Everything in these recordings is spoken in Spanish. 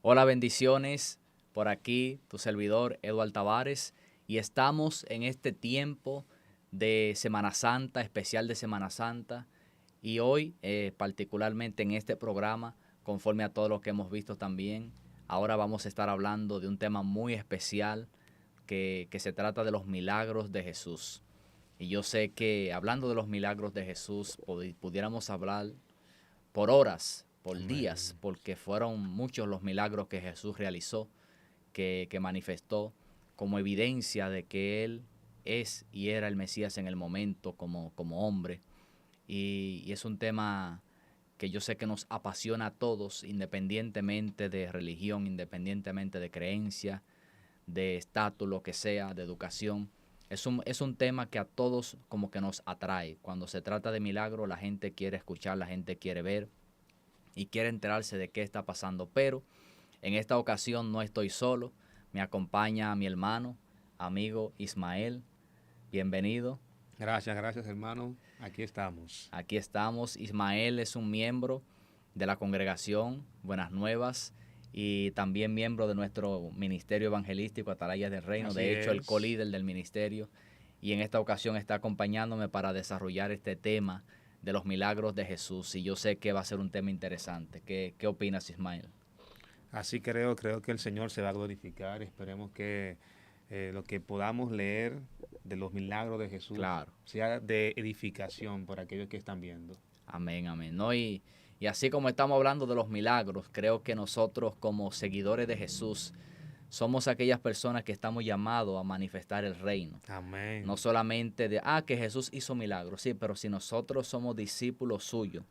Hola, bendiciones. Por aquí tu servidor Eduardo Tavares y estamos en este tiempo de Semana Santa, especial de Semana Santa. Y hoy, particularmente en este programa, conforme a todo lo que hemos visto también, ahora vamos a estar hablando de un tema muy especial que se trata de los milagros de Jesús. Y yo sé que hablando de los milagros de Jesús, pudiéramos hablar por horas, por días, Amén. porque fueron muchos los milagros que Jesús realizó, que manifestó como evidencia de que Él es y era el Mesías en el momento como hombre. Y es un tema que yo sé que nos apasiona a todos, independientemente de religión, independientemente de creencia, de estatus, lo que sea, de educación. Es un tema que a todos como que nos atrae. Cuando se trata de milagro, la gente quiere escuchar, la gente quiere ver y quiere enterarse de qué está pasando. Pero en esta ocasión no estoy solo. Me acompaña mi hermano, amigo Ismael. Bienvenido. Gracias, hermano. Aquí estamos. Aquí estamos. Ismael es un miembro de la congregación Buenas Nuevas y también miembro de nuestro ministerio evangelístico Atalayas del Reino. Así De hecho, el es. co-líder del ministerio. Y en esta ocasión está acompañándome para desarrollar este tema de los milagros de Jesús. Y yo sé que va a ser un tema interesante. ¿Qué opinas, Ismael? Así creo que el Señor se va a glorificar. Esperemos que lo que podamos leer de los milagros de Jesús Claro. sea de edificación por aquellos que están viendo. Amén, amén. ¿No? Y así como estamos hablando de los milagros, creo que nosotros como seguidores de Jesús somos aquellas personas que estamos llamados a manifestar el reino. No Amén. solamente que Jesús hizo milagros, sí, pero si nosotros somos discípulos suyos,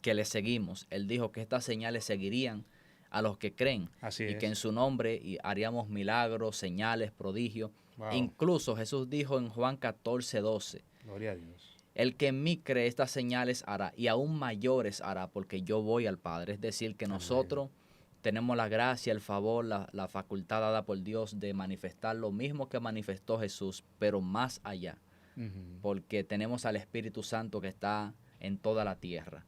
que le seguimos, Él dijo que estas señales seguirían a los que creen Así y que en es. su nombre haríamos milagros, señales, prodigios. Wow. Incluso Jesús dijo en Juan 14:12, Gloria a Dios. el que en mí cree estas señales hará y aún mayores hará porque yo voy al Padre. Es decir, que Amén. nosotros tenemos la gracia, el favor, la facultad dada por Dios de manifestar lo mismo que manifestó Jesús, pero más allá, Ujú. porque tenemos al Espíritu Santo que está en toda la tierra.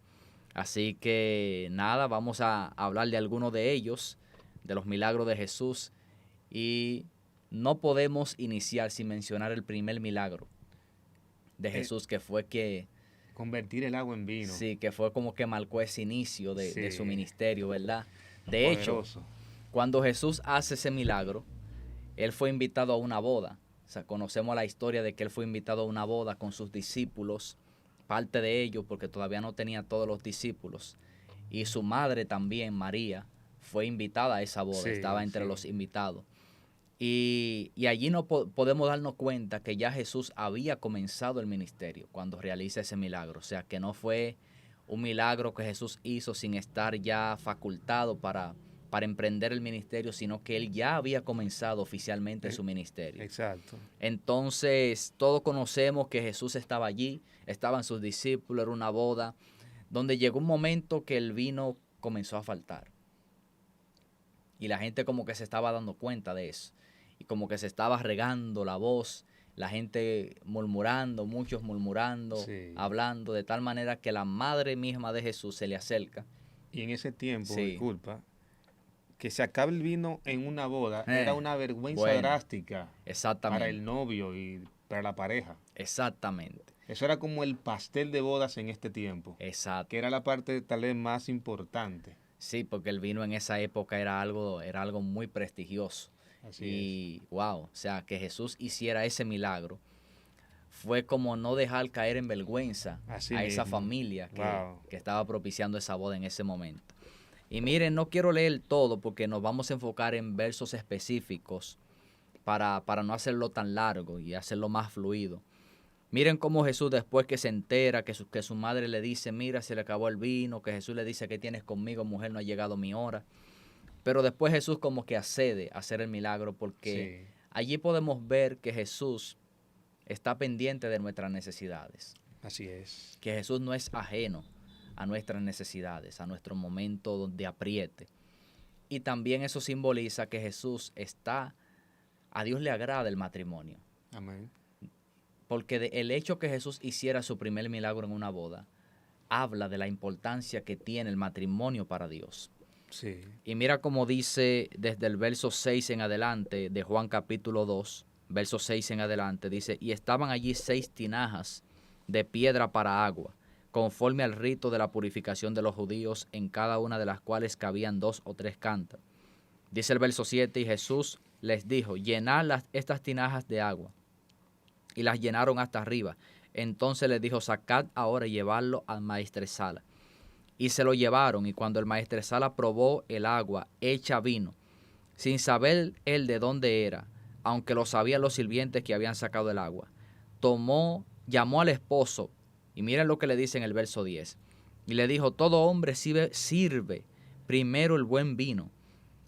Así que nada, vamos a hablar de algunos de ellos, de los milagros de Jesús, y no podemos iniciar sin mencionar el primer milagro de Eh, Jesús, que fue que Convertir el agua en vino. sí, que fue como que marcó ese inicio de su Sí. ministerio, ¿verdad? De hecho, Poderoso. cuando Jesús hace ese milagro, él fue invitado a una boda. O sea, conocemos la historia de que él fue invitado a una boda con sus discípulos, parte de ellos porque todavía no tenía todos los discípulos. Y su madre también, María, fue invitada a esa boda, estaba Sí, entre sí. los invitados. Y allí no podemos darnos cuenta que ya Jesús había comenzado el ministerio cuando realiza ese milagro. O sea, que no fue un milagro que Jesús hizo sin estar ya facultado para emprender el ministerio, sino que él ya había comenzado oficialmente E- su ministerio. Exacto. Entonces, todos conocemos que Jesús estaba allí, estaban sus discípulos, era una boda, donde llegó un momento que el vino comenzó a faltar. Y la gente como que se estaba dando cuenta de eso. Y como que se estaba regando la voz, la gente murmurando, muchos murmurando, Sí. hablando, de tal manera que la madre misma de Jesús se le acerca. Y en ese tiempo, Sí, disculpa, que se acabe el vino en una boda era eh, una vergüenza bueno, drástica para el exactamente, novio y para la pareja. exactamente, Eso era como el pastel de bodas en este tiempo, que exacto. era la parte tal vez más importante. Sí, porque el vino en esa época era algo muy prestigioso. Así es. Y wow, o sea, que Jesús hiciera ese milagro fue como no dejar caer en vergüenza Así a esa mismo. familia que, Wow. que estaba propiciando esa boda en ese momento. Y miren, no quiero leer todo porque nos vamos a enfocar en versos específicos para no hacerlo tan largo y hacerlo más fluido. Miren cómo Jesús después que se entera que su madre le dice, mira, se le acabó el vino, que Jesús le dice, ¿qué tienes conmigo, mujer? No ha llegado mi hora. Pero después Jesús como que accede a hacer el milagro porque Sí. allí podemos ver que Jesús está pendiente de nuestras necesidades, Así es. que Jesús no es ajeno a nuestras necesidades, a nuestro momento de apriete. Y también eso simboliza que a Dios le agrada el matrimonio, Amén. porque el hecho que Jesús hiciera su primer milagro en una boda habla de la importancia que tiene el matrimonio para Dios. Sí. Y mira cómo dice desde el verso 6 en adelante de Juan capítulo 2, verso 6 en adelante, dice, y estaban allí 6 tinajas de piedra para agua, conforme al rito de la purificación de los judíos, en cada una de las cuales cabían 2 o 3 cántaros. Dice el verso 7, y Jesús les dijo, llenad estas tinajas de agua. Y las llenaron hasta arriba. Entonces les dijo, sacad ahora y llevadlo al maestresala. Y se lo llevaron, y cuando el maestresala probó el agua hecha vino, sin saber él de dónde era, aunque lo sabían los sirvientes que habían sacado el agua, llamó al esposo, y miren lo que le dice en el verso 10, y le dijo, todo hombre sirve primero el buen vino,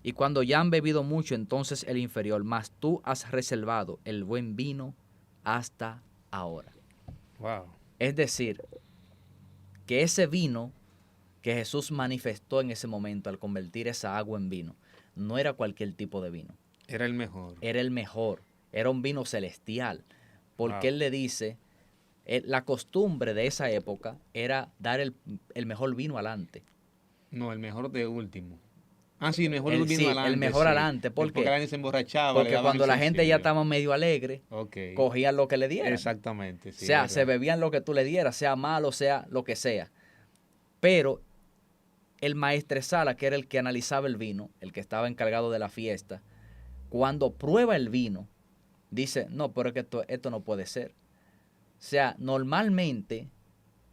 y cuando ya han bebido mucho, entonces el inferior, mas tú has reservado el buen vino hasta ahora. Wow. Es decir, que ese vino que Jesús manifestó en ese momento al convertir esa agua en vino, no era cualquier tipo de vino. Era el mejor. Era el mejor. Era un vino celestial. Porque Él le dice, la costumbre de esa época era dar el mejor vino adelante. No, el mejor de último. Ah, sí, el mejor vino adelante. El mejor adelante. ¿Por qué? Porque la gente se emborrachaba. Porque cuando la gente ya estaba medio alegre, cogían lo que le dieran. Exactamente. Sí, o sea, se bebían lo que tú le dieras, sea malo, sea lo que sea. Pero el maestresala, que era el que analizaba el vino, el que estaba encargado de la fiesta, cuando prueba el vino, dice, no, pero es que esto no puede ser. O sea, normalmente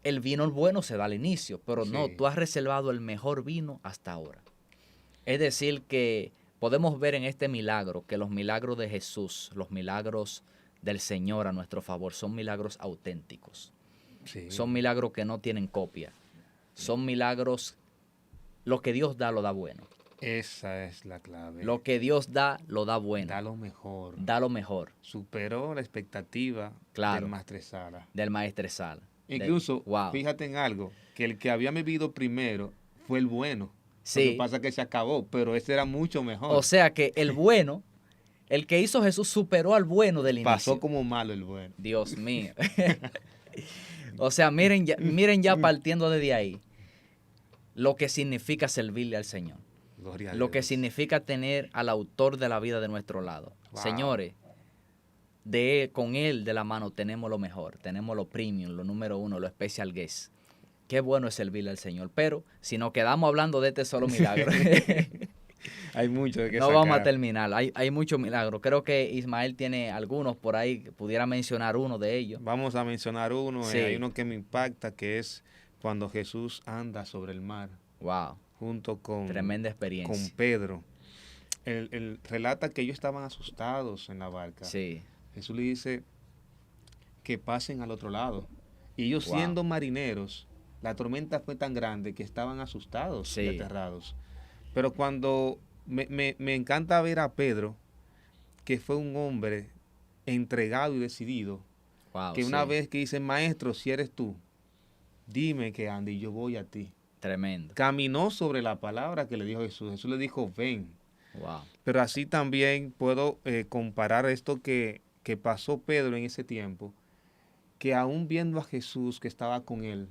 el vino bueno se da al inicio, pero no, tú has reservado el mejor vino hasta ahora. Es decir, que podemos ver en este milagro que los milagros de Jesús, los milagros del Señor a nuestro favor, son milagros auténticos. Sí. Son milagros que no tienen copia. Son milagros, lo que Dios da, lo da bueno. Esa es la clave. Lo que Dios da, lo da bueno. Da lo mejor. Da lo mejor. Superó la expectativa del maestresala. Del maestresala. Incluso, fíjate en algo, que el que había bebido primero fue el bueno. Sí. Lo que pasa es que se acabó, pero ese era mucho mejor. O sea que el bueno, el que hizo Jesús superó al bueno del inicio. Pasó como malo el bueno. Dios mío. O sea, miren ya partiendo desde ahí lo que significa servirle al Señor. Gloria a lo Dios. que significa tener al autor de la vida de nuestro lado. Wow. Señores, con Él de la mano tenemos lo mejor, tenemos lo premium, lo número 1, lo special guest. Qué bueno es servirle al Señor, pero si nos quedamos hablando de este solo milagro, hay mucho de que no sacar. vamos a terminar. Hay muchos milagros. Creo que Ismael tiene algunos por ahí, pudiera mencionar uno de ellos. Vamos a mencionar uno. Sí. Hay uno que me impacta, que es cuando Jesús anda sobre el mar. Wow. Junto con, tremenda experiencia. Con Pedro. Él relata que ellos estaban asustados en la barca. Sí. Jesús le dice que pasen al otro lado. Y ellos siendo marineros, la tormenta fue tan grande que estaban asustados y aterrados. Pero cuando me encanta ver a Pedro, que fue un hombre entregado y decidido, que una vez que dice, maestro, si eres tú, dime que ande y yo voy a ti. Tremendo. Caminó sobre la palabra que le dijo Jesús. Jesús le dijo, ven. Wow. Pero así también puedo comparar esto que pasó Pedro en ese tiempo, que aún viendo a Jesús que estaba con él,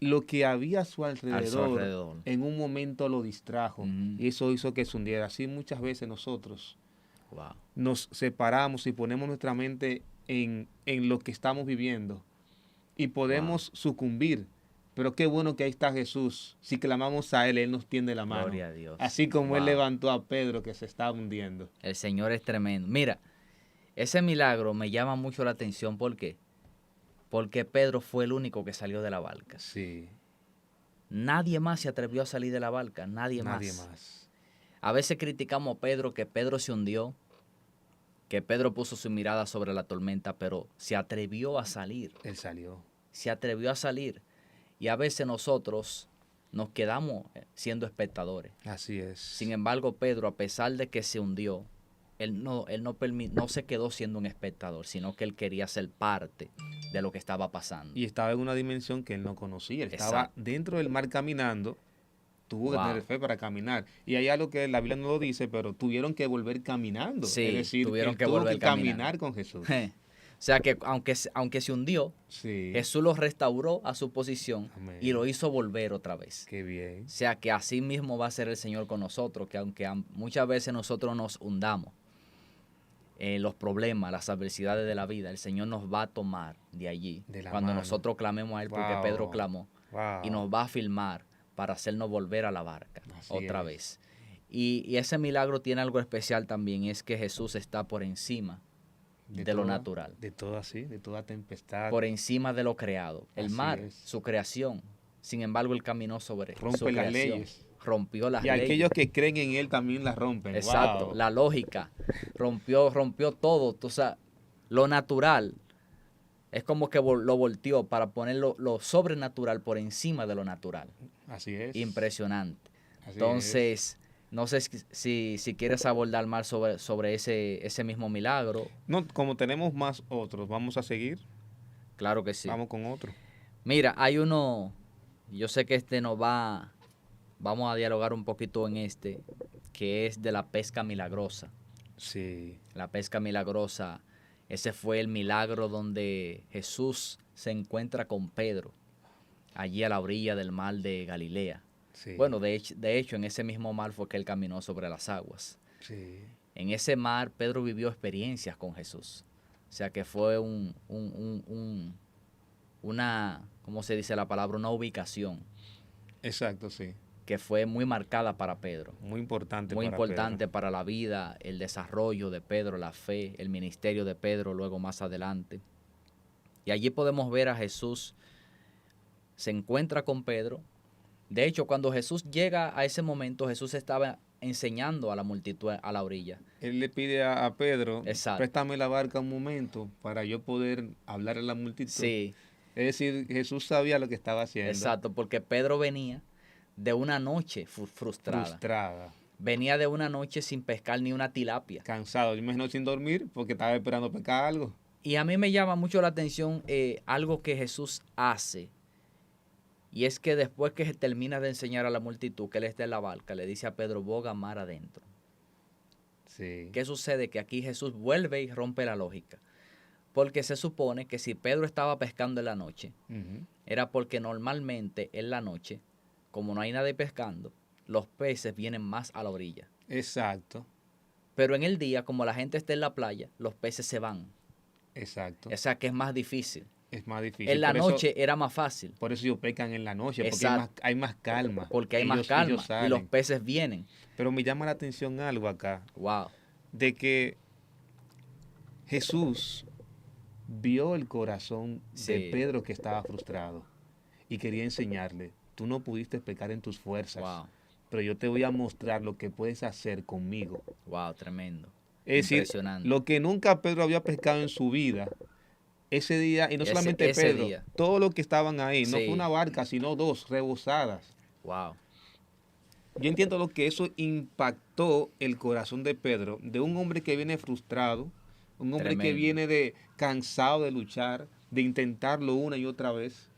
lo que había a su alrededor, en un momento lo distrajo. Y eso hizo que se hundiera. Así muchas veces nosotros nos separamos y ponemos nuestra mente en lo que estamos viviendo y podemos sucumbir. Pero qué bueno que ahí está Jesús. Si clamamos a Él, Él nos tiende la mano. Gloria a Dios. Así como Él levantó a Pedro que se estaba hundiendo. El Señor es tremendo. Mira, ese milagro me llama mucho la atención. ¿Por qué? Porque Pedro fue el único que salió de la barca. Sí. Nadie más se atrevió a salir de la barca. Nadie más. A veces criticamos a Pedro, que Pedro se hundió, que Pedro puso su mirada sobre la tormenta, pero se atrevió a salir. Él salió. Se atrevió a salir. Y a veces nosotros nos quedamos siendo espectadores. Así es. Sin embargo, Pedro, a pesar de que se hundió, él no se quedó siendo un espectador, sino que él quería ser parte de lo que estaba pasando. Y estaba en una dimensión que él no conocía. Él estaba dentro del mar caminando. Tuvo que tener fe para caminar. Y hay algo que la Biblia no lo dice, pero tuvieron que volver caminando. Sí, es decir, tuvieron que tuvo volver que caminar con Jesús. O sea que aunque se hundió, Sí. Jesús lo restauró a su posición Amén. y lo hizo volver otra vez. Qué bien. O sea que así mismo va a ser el Señor con nosotros, que aunque muchas veces nosotros nos hundamos en los problemas, las adversidades de la vida, el Señor nos va a tomar de allí De la cuando mano. nosotros clamemos a Él, porque Wow. Pedro clamó, Wow. y nos va a filmar para hacernos volver a la barca Así otra es. vez. Y ese milagro tiene algo especial también, es que Jesús está por encima de lo toda- natural, De toda, sí, de toda tempestad. por encima de lo creado. El Así mar, es. su creación, sin embargo, Él caminó sobre Rompe su las creación, leyes. rompió las Y leyes. aquellos que creen en Él también las rompen. Exacto, Wow. la lógica, rompió todo, o sea, lo natural, es como que lo volteó para poner lo sobrenatural por encima de lo natural. Así es. Impresionante. Así es. Entonces, no sé si quieres abordar más sobre ese mismo milagro. No, como tenemos más otros, vamos a seguir. Claro que sí. Vamos con otro. Mira, hay uno, yo sé que vamos a dialogar un poquito en que es de la pesca milagrosa. Sí. La pesca milagrosa, ese fue el milagro donde Jesús se encuentra con Pedro, allí a la orilla del mar de Galilea. Sí. Bueno, de hecho, en ese mismo mar fue que él caminó sobre las aguas. Sí. En ese mar, Pedro vivió experiencias con Jesús. O sea que fue una, ¿cómo se dice la palabra? Una ubicación Exacto, sí. que fue muy marcada para Pedro. Muy importante. Muy para importante Pedro. para la vida, el desarrollo de Pedro, la fe, el ministerio de Pedro luego más adelante. Y allí podemos ver a Jesús, se encuentra con Pedro. De hecho, cuando Jesús llega a ese momento, Jesús estaba enseñando a la multitud a la orilla. Él le pide a Pedro, Exacto. préstame la barca un momento para yo poder hablar a la multitud. Sí, Es decir, Jesús sabía lo que estaba haciendo. exacto, porque Pedro venía de una noche frustrada. Frustrada, Venía de una noche sin pescar ni una tilapia. cansado, yo imagino sin dormir porque estaba esperando pescar algo. Y a mí me llama mucho la atención algo que Jesús hace. Y es que después que termina de enseñar a la multitud que él está en la barca, le dice a Pedro, boga mar adentro. Sí. ¿Qué sucede? Que aquí Jesús vuelve y rompe la lógica. Porque se supone que si Pedro estaba pescando en la noche, Ujú. era porque normalmente en la noche, como no hay nadie pescando, los peces vienen más a la orilla. Exacto, Pero en el día, como la gente está en la playa, los peces se van. exacto. O sea que es más difícil. Es más difícil. En la Por eso- noche era más fácil. Por eso ellos pecan en la noche, porque Exacto. hay más calma. Porque hay más Ellos calma y los salen. peces vienen. Pero me llama la atención algo acá, Wow. de que Jesús vio el corazón de Sí. Pedro que estaba frustrado y quería enseñarle, tú no pudiste pecar en tus fuerzas, Wow. pero yo te voy a mostrar lo que puedes hacer conmigo. Wow, tremendo. Es decir, Impresionante. lo que nunca Pedro había pescado en su vida, ese día, y no solamente ese Pedro, día. todos los que estaban ahí, no Sí. fue una barca, sino dos rebosadas. Wow. Yo entiendo lo que eso impactó el corazón de Pedro, de un hombre que viene frustrado, un hombre que Tremendo. viene de cansado de luchar, de intentarlo una y otra vez,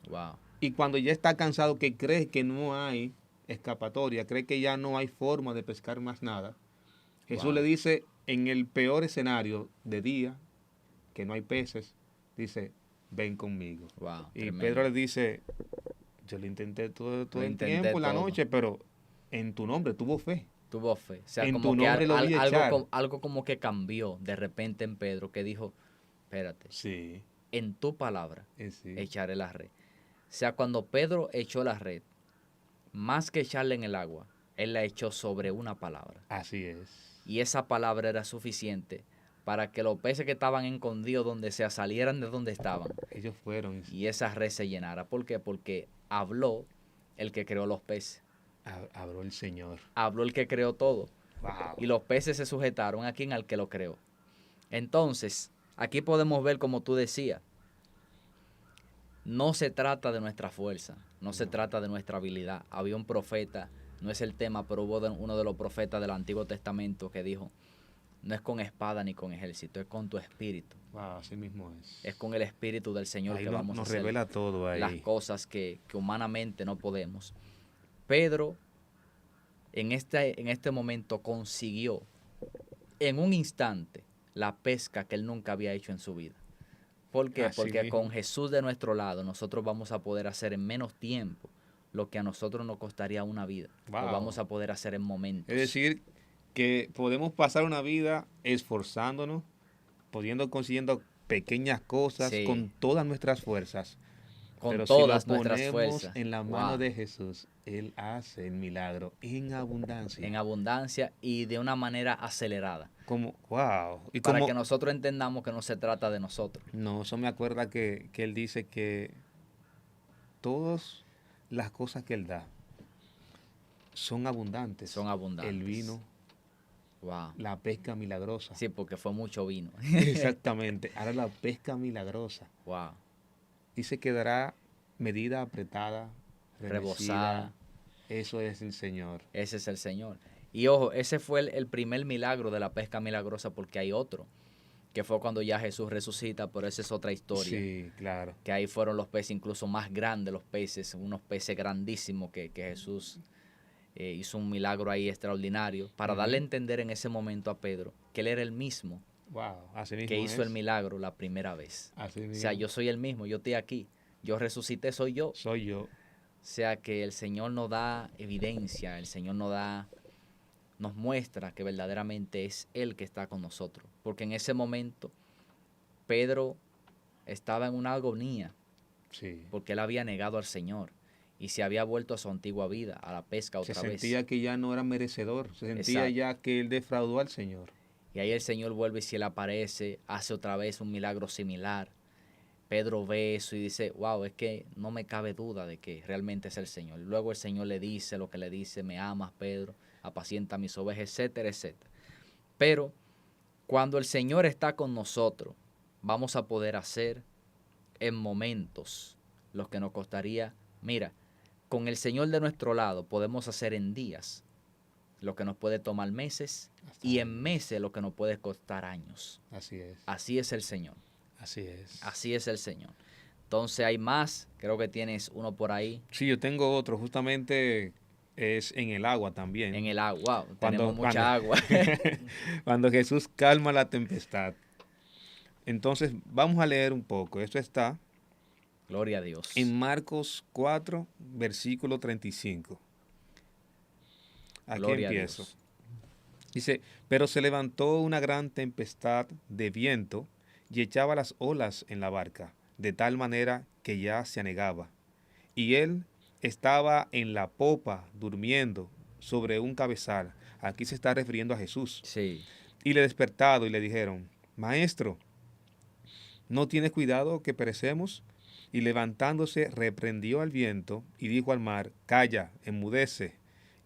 Wow. y cuando ya está cansado, que cree que no hay escapatoria, cree que ya no hay forma de pescar más nada, Jesús Wow. le dice, en el peor escenario de día, que no hay peces, dice, ven conmigo. Wow. Y Tremendo. Pedro le dice, yo lo intenté todo Lo el intenté tiempo, la todo. noche, pero en tu nombre tuvo fe. Tuvo fe. O sea, En como tu que nombre lo voy a echar. algo como que cambió de repente en Pedro, que dijo, espérate, Sí, en tu palabra sí. echaré la red. O sea, cuando Pedro echó la red, más que echarla en el agua, él la echó sobre una palabra. Así es. Y esa palabra era suficiente para que los peces que estaban escondidos donde sea salieran de donde estaban Ellos fueron, y esa red se llenara. ¿Por qué? Porque habló el que creó los peces. habló el Señor. Habló el que creó todo. Wow. Y los peces se sujetaron a quien, al que lo creó. Entonces, aquí podemos ver, como tú decías, no se trata de nuestra fuerza, no se trata de nuestra habilidad. Había un profeta, no es el tema, pero hubo uno de los profetas del Antiguo Testamento que dijo, no es con espada ni con ejército, es con tu espíritu. Wow, así mismo es. Es con el espíritu del Señor Ahí que vamos a nos hacer revela todo ahí. las cosas que humanamente no podemos. Pedro en este momento consiguió en un instante la pesca que él nunca había hecho en su vida. ¿Por qué? Así Porque mismo. con Jesús de nuestro lado, nosotros vamos a poder hacer en menos tiempo lo que a nosotros nos costaría una vida. Lo vamos Wow. a poder hacer en Es momentos. decir, que podemos pasar una vida esforzándonos, consiguiendo pequeñas cosas Sí, con todas nuestras fuerzas. con Pero si lo todas nuestras ponemos fuerzas. en la mano Wow. de Jesús, Él hace el milagro en En abundancia. abundancia y de una manera acelerada. Como, wow. Y Para que como, nosotros entendamos que no se trata de nosotros. no, eso me acuerda que Él dice que todas las cosas que Él da son abundantes. Son El abundantes. vino, Wow. la pesca milagrosa. Sí, porque fue mucho vino. Exactamente. Ahora la pesca milagrosa. Wow. Y se quedará medida, apretada, remecida. Rebosada. Eso es el Señor. Ese es el Señor. Y ojo, ese fue el primer milagro de la pesca milagrosa, porque hay otro, que fue cuando ya Jesús resucita, pero esa es otra historia. Sí, claro. Que ahí fueron los peces incluso más grandes, los peces, unos peces grandísimos que Jesús hizo un milagro ahí extraordinario, para darle a entender en ese momento a Pedro que él era el mismo Wow, así mismo que hizo el es. milagro la primera vez. Así O sea, mismo. yo soy el mismo, yo estoy aquí, yo resucité, soy yo. Soy yo. O sea, que el Señor nos da evidencia, el Señor nos muestra que verdaderamente es Él que está con nosotros. Porque en ese momento Pedro estaba en una agonía, Sí. porque él había negado al Señor y se había vuelto a su antigua vida, a la pesca Se otra vez. sentía que ya no era merecedor. Se sentía Exacto. ya que él defraudó al Señor. Y ahí el Señor vuelve y se le aparece, hace otra vez un milagro similar. Pedro ve eso y dice, wow, es que no me cabe duda de que realmente es el Señor. Luego el Señor le dice lo que le dice, me amas, Pedro, apacienta mis ovejas, etcétera, etcétera. Pero cuando el Señor está con nosotros, vamos a poder hacer en momentos lo que nos costaría. Mira, con el Señor de nuestro lado podemos hacer en días lo que nos puede tomar meses y en meses lo que nos puede costar años. Así es. Así es el Señor. Así es. Así es el Señor. Entonces hay más, creo que tienes uno por ahí. Sí, yo tengo otro, justamente es en el agua también. En el agua. Wow, Cuando- tenemos mucha agua. Cuando Jesús calma la tempestad. Entonces, vamos a leer un poco. Esto está Gloria a Dios. en Marcos 4, versículo 35. Aquí Gloria a empiezo. Dios. Dice, pero se levantó una gran tempestad de viento y echaba las olas en la barca, de tal manera que ya se anegaba. Y él estaba en la popa, durmiendo sobre un cabezal. Aquí se está refiriendo a Jesús. Sí. Y le despertado y le dijeron, Maestro, ¿no tienes cuidado que perecemos? Y levantándose reprendió al viento y dijo al mar, Calla, enmudece.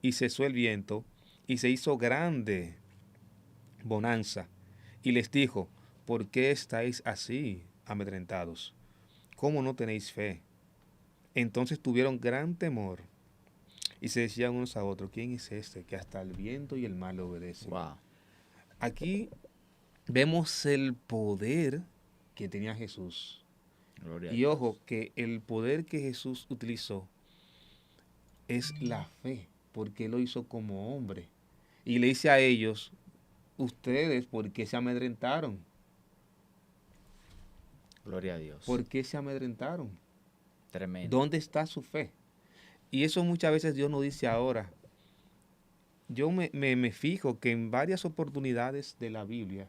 Y cesó el viento y se hizo grande bonanza. Y les dijo, ¿por qué estáis así amedrentados? ¿Cómo no tenéis fe? Entonces tuvieron gran temor y se decían unos a otros, ¿quién es este que hasta el viento y el mar le obedecen? Wow. Aquí vemos el poder que tenía Jesús. Gloria a Y Dios. ojo, que el poder que Jesús utilizó es la fe, porque él lo hizo como hombre. Y le dice a ellos, ustedes, ¿por qué se amedrentaron? Gloria a Dios. ¿Por qué se amedrentaron? Tremendo. ¿Dónde está su fe? Y eso muchas veces Dios nos dice ahora. Yo me fijo que en varias oportunidades de la Biblia,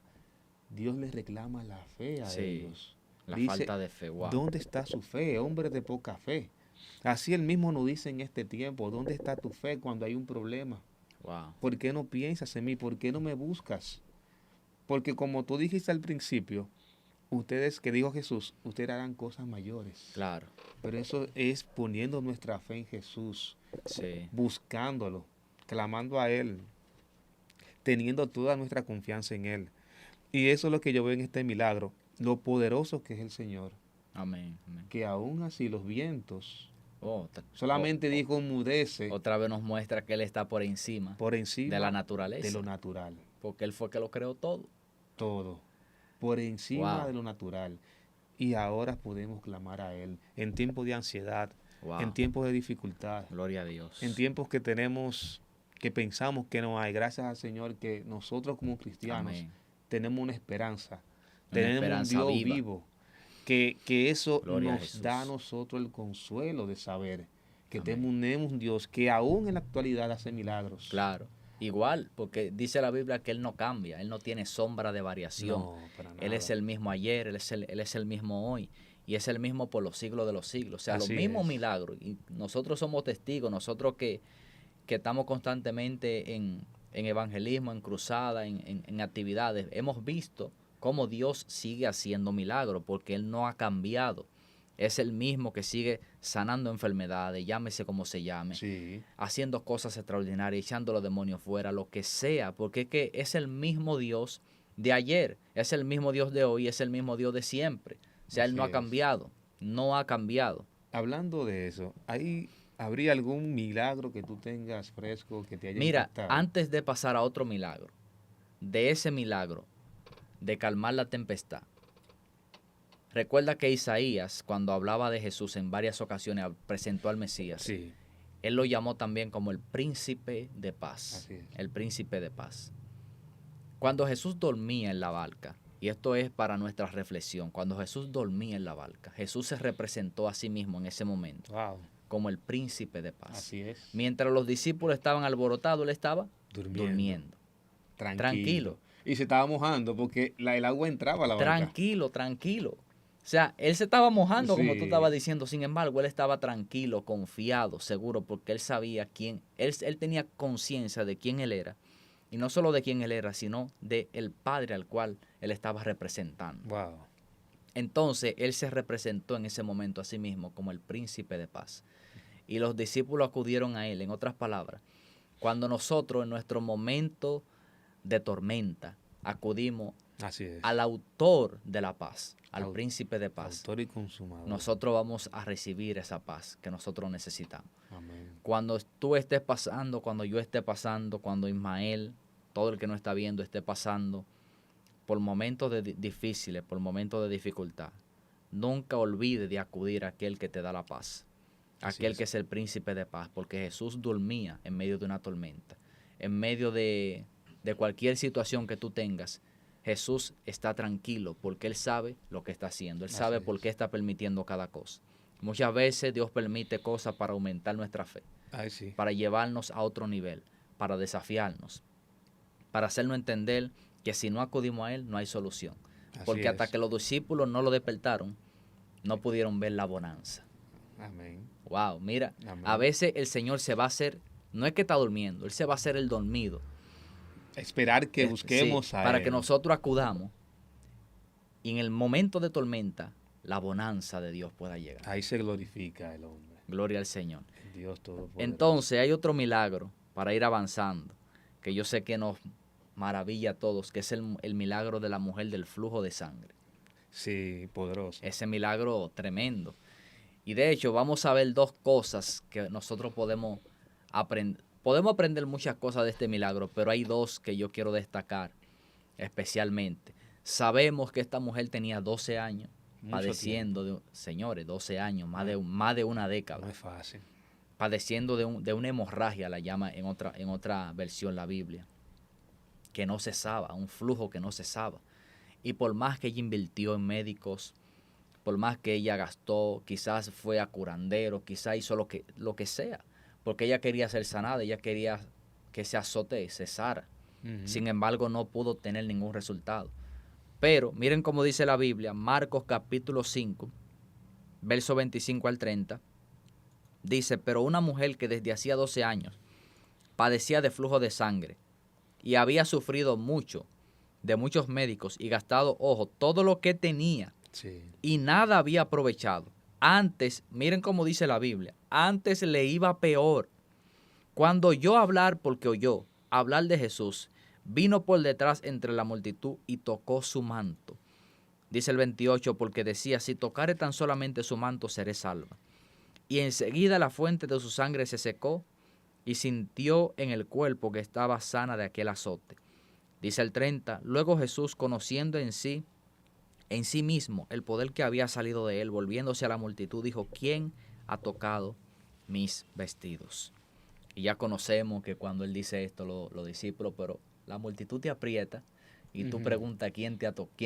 Dios les reclama la fe a Sí, ellos. la Dice, falta de fe. Wow. ¿dónde está su fe? Hombre de poca fe. Así él mismo nos dice en este tiempo, ¿dónde está tu fe cuando hay un problema? Wow. ¿Por qué no piensas en mí? ¿Por qué no me buscas? Porque como tú dijiste al principio, ustedes, que dijo Jesús, ustedes harán cosas mayores. Claro. Pero eso es poniendo nuestra fe en Jesús, Sí. buscándolo, clamando a Él, teniendo toda nuestra confianza en Él. Y eso es lo que yo veo en este milagro, lo poderoso que es el Señor, Amén. Amén. que aún así los vientos, Oh, solamente dijo enmudece otra vez nos muestra que Él está por encima por encima de la naturaleza. de lo natural, Porque Él fue que lo creó todo. todo, por encima Wow. de lo natural. Y ahora podemos clamar a Él en tiempos de ansiedad, Wow. en tiempos de dificultad, Gloria a Dios. en tiempos que tenemos, que pensamos que no hay. Gracias al Señor que nosotros como cristianos Amén. tenemos una esperanza, Una tenemos un esperanza Dios viva. vivo, que eso Gloria a nos Jesús. da a nosotros el consuelo de saber que Amén. tenemos un Dios que aún en la actualidad hace milagros. Claro. Igual, porque dice la Biblia que Él no cambia, Él no tiene sombra de variación. No, para Él es nada. el mismo ayer, Él es el mismo hoy y es el mismo por los siglos de los siglos. O sea, los Así mismos es. milagros. Y nosotros somos testigos, nosotros que estamos constantemente en evangelismo, en cruzada, en actividades, hemos visto cómo Dios sigue haciendo milagros porque Él no ha cambiado. Es el mismo que sigue sanando enfermedades, llámese como se llame, Sí, haciendo cosas extraordinarias, echando los demonios fuera, lo que sea, porque es que es el mismo Dios de ayer, es el mismo Dios de hoy, es el mismo Dios de siempre. O sea, Él así no ha es. cambiado, no ha cambiado. Hablando de eso, ¿habría algún milagro que tú tengas fresco que te haya Mira, impactado? antes de pasar a otro milagro, de ese milagro de calmar la tempestad, recuerda que Isaías, cuando hablaba de Jesús en varias ocasiones, presentó al Mesías. Sí, Él lo llamó también como el príncipe de paz. así es. El príncipe de paz. Cuando Jesús dormía en la barca, y esto es para nuestra reflexión, cuando Jesús dormía en la barca, Jesús se representó a sí mismo en ese momento Wow, como el príncipe de paz. así es. Mientras los discípulos estaban alborotados, él estaba Durmiendo. durmiendo. Tranquilo. Y se estaba mojando porque el agua entraba a la barca. Tranquilo, tranquilo. O sea, él se estaba mojando, como tú Sí. estabas diciendo. Sin embargo, él estaba tranquilo, confiado, seguro, porque él sabía quién, él tenía conciencia de quién él era. Y no solo de quién él era, sino de el Padre al cual él estaba representando. Wow. Entonces, él se representó en ese momento a sí mismo como el príncipe de paz. Y los discípulos acudieron a él. En otras palabras, cuando nosotros en nuestro momento de tormenta acudimos Así es. al autor de la paz, al Au- príncipe de paz, Autor y consumador. nosotros vamos a recibir esa paz que nosotros necesitamos. Amén. Cuando tú estés pasando, cuando yo esté pasando, cuando Ismael, todo el que no está viendo, esté pasando por momentos difíciles, por momentos de dificultad, nunca olvide de acudir a aquel que te da la paz, Así aquel es. que es el príncipe de paz, porque Jesús dormía en medio de una tormenta, en medio de cualquier situación que tú tengas. Jesús está tranquilo porque Él sabe lo que está haciendo, Él Así sabe es. por qué está permitiendo cada cosa. Muchas veces Dios permite cosas para aumentar nuestra fe, Ay, sí. para llevarnos a otro nivel, para desafiarnos, para hacernos entender que si no acudimos a Él no hay solución. Así Porque hasta es. que los discípulos no lo despertaron, no pudieron ver la bonanza. Amén. Wow, mira, Amén. a veces el Señor se va a hacer, no es que está durmiendo, Él se va a hacer el dormido. Esperar que busquemos Sí, a para Él. que nosotros acudamos y en el momento de tormenta la bonanza de Dios pueda llegar. Ahí se glorifica el hombre. Gloria al Señor. El Dios Todopoderoso. Entonces hay otro milagro para ir avanzando, que yo sé que nos maravilla a todos, que es el milagro de la mujer del flujo de sangre. Sí, poderoso. Ese milagro tremendo. Y de hecho vamos a ver dos cosas que nosotros podemos aprender. Podemos aprender muchas cosas de este milagro, pero hay dos que yo quiero destacar especialmente. Sabemos que esta mujer tenía 12 años Mucho padeciendo, señores, 12 años, más de una década, No es fácil. padeciendo de una hemorragia, la llama en otra versión la Biblia, que no cesaba, un flujo que no cesaba. Y por más que ella invirtió en médicos, por más que ella gastó, quizás fue a curandero, quizás hizo lo que sea, porque ella quería ser sanada, ella quería que ese azote cesara. Ujú. Sin embargo, no pudo tener ningún resultado. Pero miren cómo dice la Biblia, Marcos capítulo 5, verso 25 al 30, dice, pero una mujer que desde hacía 12 años padecía de flujo de sangre y había sufrido mucho de muchos médicos y gastado, ojo, todo lo que tenía Sí. y nada había aprovechado. Antes, miren cómo dice la Biblia, antes le iba peor. Cuando oyó hablar, porque oyó hablar de Jesús, vino por detrás entre la multitud y tocó su manto. Dice el 28, porque decía, si tocare tan solamente su manto, seré salva. Y enseguida la fuente de su sangre se secó y sintió en el cuerpo que estaba sana de aquel azote. Dice el 30, luego Jesús, conociendo en sí mismo el poder que había salido de él, volviéndose a la multitud, dijo, ¿quién ha tocado mis vestidos? Y ya conocemos que cuando él dice esto, los discípulos, pero la multitud te aprieta y tú preguntas quién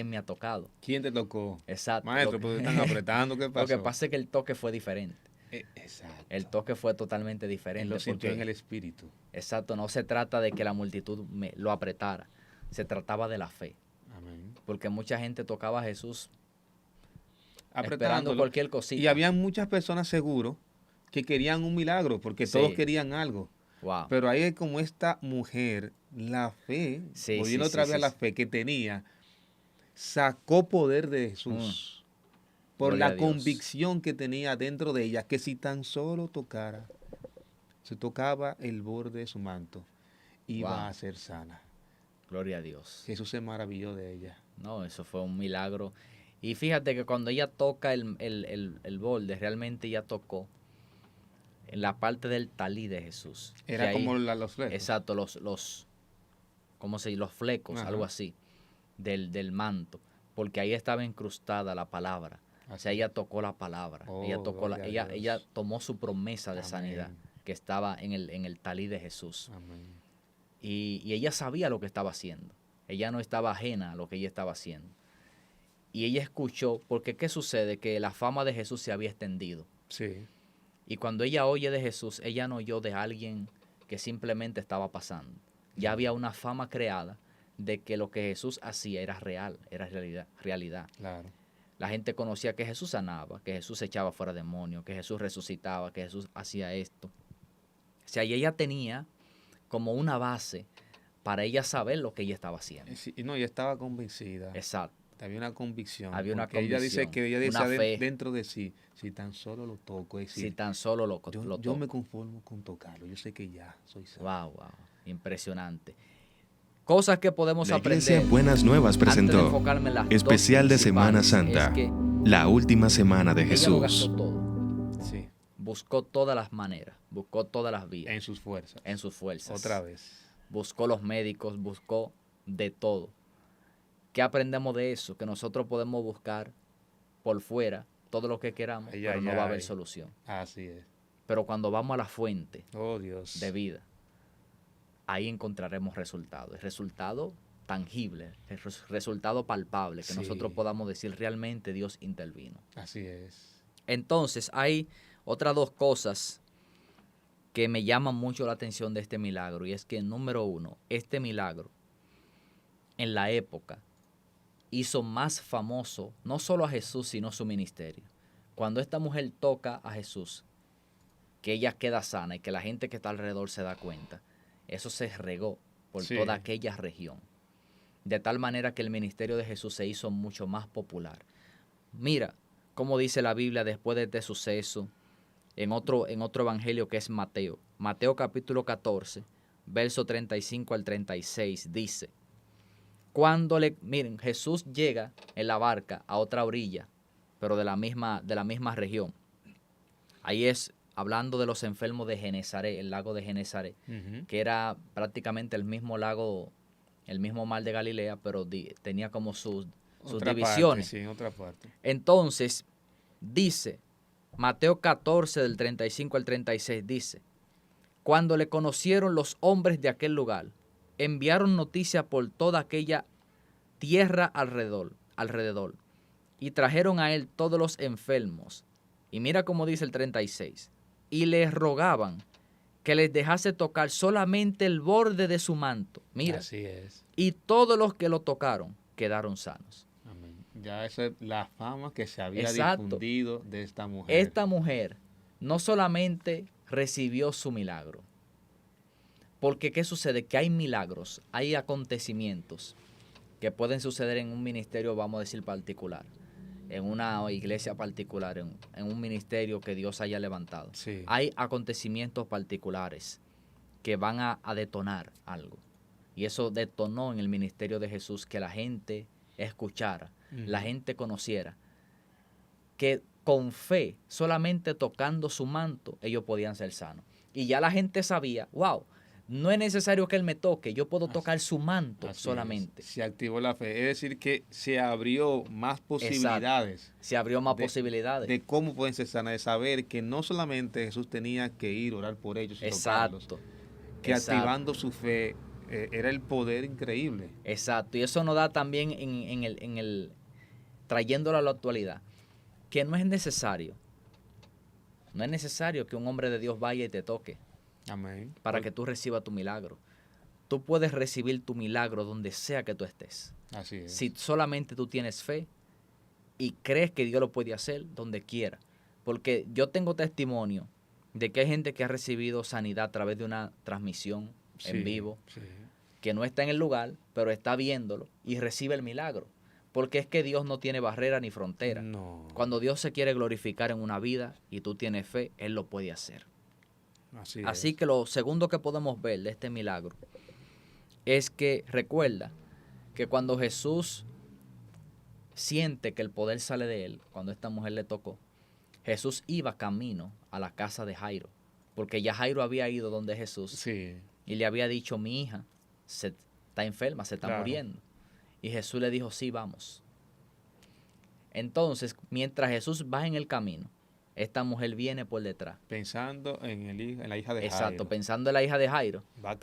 me ha tocado. ¿Quién te tocó? Exacto. Maestro, pues están apretando, ¿qué pasó? Lo que pasa es que el toque fue diferente. Exacto. El toque fue totalmente diferente. Él lo sintió en el espíritu. Exacto, no se trata de que la multitud lo apretara, se trataba de la fe. Amén. Porque mucha gente tocaba a Jesús Apretándolo. esperando cualquier cosita. Y había muchas personas seguro que querían un milagro, porque todos querían algo. Wow. Pero ahí es como esta mujer, la fe, volviendo otra vez a la fe que tenía, sacó poder de Jesús. Por Gloria la convicción que tenía dentro de ella, que si tan solo se tocaba el borde de su manto, iba a ser sana. Gloria a Dios. Jesús se maravilló de ella. No, eso fue un milagro. Y fíjate que cuando ella toca el borde, realmente ella tocó en la parte del talí de Jesús. Era como los flecos. Exacto, ¿cómo se dice? Los flecos, algo así, del manto. Porque ahí estaba incrustada la palabra. O sea, ella tocó la palabra. Ella tomó su promesa de sanidad que estaba en el talí de Jesús. Amén. Y ella sabía lo que estaba haciendo. Ella no estaba ajena a lo que ella estaba haciendo. Y ella escuchó, porque ¿qué sucede? Que la fama de Jesús se había extendido. Sí. Y cuando ella oye de Jesús, ella no oyó de alguien que simplemente estaba pasando. Ya había una fama creada de que lo que Jesús hacía era real, era realidad. Claro. La gente conocía que Jesús sanaba, que Jesús echaba fuera demonios, que Jesús resucitaba, que Jesús hacía esto. O sea, y ella tenía como una base para ella saber lo que ella estaba haciendo. Sí, no, ella estaba convencida. Exacto. Había una convicción. Ella dice que ella decía dentro de sí, si tan solo lo toco, es decir, si tan solo lo toco. Yo me conformo con tocarlo. Yo sé que ya soy sano. Wow. Impresionante. Cosas que podemos aprender. La Iglesia Buenas Nuevas presentó especial de Semana Santa, la última semana de Jesús. Ella lo gastó todo. Sí. Buscó todas las maneras, buscó todas las vías. En sus fuerzas. Otra vez. Buscó los médicos, buscó de todo. ¿Qué aprendemos de eso? Que nosotros podemos buscar por fuera todo lo que queramos, pero no va a haber solución. Así es. Pero cuando vamos a la fuente Dios. de vida, ahí encontraremos resultados. El resultado tangible, el resultado palpable, que nosotros podamos decir realmente Dios intervino. Así es. Entonces, hay otras dos cosas que me llaman mucho la atención de este milagro, y es que, número uno, este milagro en la época hizo más famoso no solo a Jesús, sino su ministerio. Cuando esta mujer toca a Jesús, que ella queda sana y que la gente que está alrededor se da cuenta, eso se regó por toda aquella región. De tal manera que el ministerio de Jesús se hizo mucho más popular. Mira cómo dice la Biblia después de este suceso en otro evangelio que es Mateo. Mateo capítulo 14, verso 35 al 36 dice: miren, Jesús llega en la barca a otra orilla, pero de la misma región. Ahí es hablando de los enfermos de Genesaret, el lago de Genesaret, que era prácticamente el mismo lago, el mismo mar de Galilea, pero tenía como sus divisiones. En otra parte. Entonces, dice, Mateo 14, del 35 al 36, dice: cuando le conocieron los hombres de aquel lugar, enviaron noticia por toda aquella tierra alrededor, y trajeron a él todos los enfermos. Y mira cómo dice el 36, y les rogaban que les dejase tocar solamente el borde de su manto. Mira, así es. Y todos los que lo tocaron quedaron sanos. Amén. Ya esa es la fama que se había difundido de esta mujer. Esta mujer no solamente recibió su milagro, porque ¿qué sucede? Que hay milagros, hay acontecimientos que pueden suceder en un ministerio, vamos a decir, particular, en una iglesia particular, en un ministerio que Dios haya levantado. Sí. Hay acontecimientos particulares que van a detonar algo. Y eso detonó en el ministerio de Jesús, que la gente escuchara, la gente conociera, que con fe, solamente tocando su manto, ellos podían ser sanos. Y ya la gente sabía, wow, no es necesario que él me toque, yo puedo tocar su manto solamente. Se activó la fe, es decir, que se abrió más posibilidades. Exacto. Se abrió más posibilidades. De cómo pueden ser sanas, de saber que no solamente Jesús tenía que ir a orar por ellos y tocarlos, que activando su fe era el poder increíble. Exacto, y eso nos da también trayéndolo a la actualidad, que no es necesario que un hombre de Dios vaya y te toque. Amén. Para que tú recibas tu milagro. Tú puedes recibir tu milagro donde sea que tú estés. Así es. Si solamente tú tienes fe y crees que Dios lo puede hacer donde quiera. Porque yo tengo testimonio de que hay gente que ha recibido sanidad a través de una transmisión en vivo, que no está en el lugar, pero está viéndolo y recibe el milagro. Porque es que Dios no tiene barrera ni frontera. No. Cuando Dios se quiere glorificar en una vida y tú tienes fe, Él lo puede hacer. Así que lo segundo que podemos ver de este milagro es que recuerda que cuando Jesús siente que el poder sale de él, cuando esta mujer le tocó, Jesús iba camino a la casa de Jairo, porque ya Jairo había ido donde Jesús y le había dicho, mi hija está enferma, se está muriendo. Y Jesús le dijo, sí, vamos. Entonces, mientras Jesús va en el camino, esta mujer viene por detrás. Pensando en la hija de Jairo. Exacto, pensando en la hija de Jairo. Va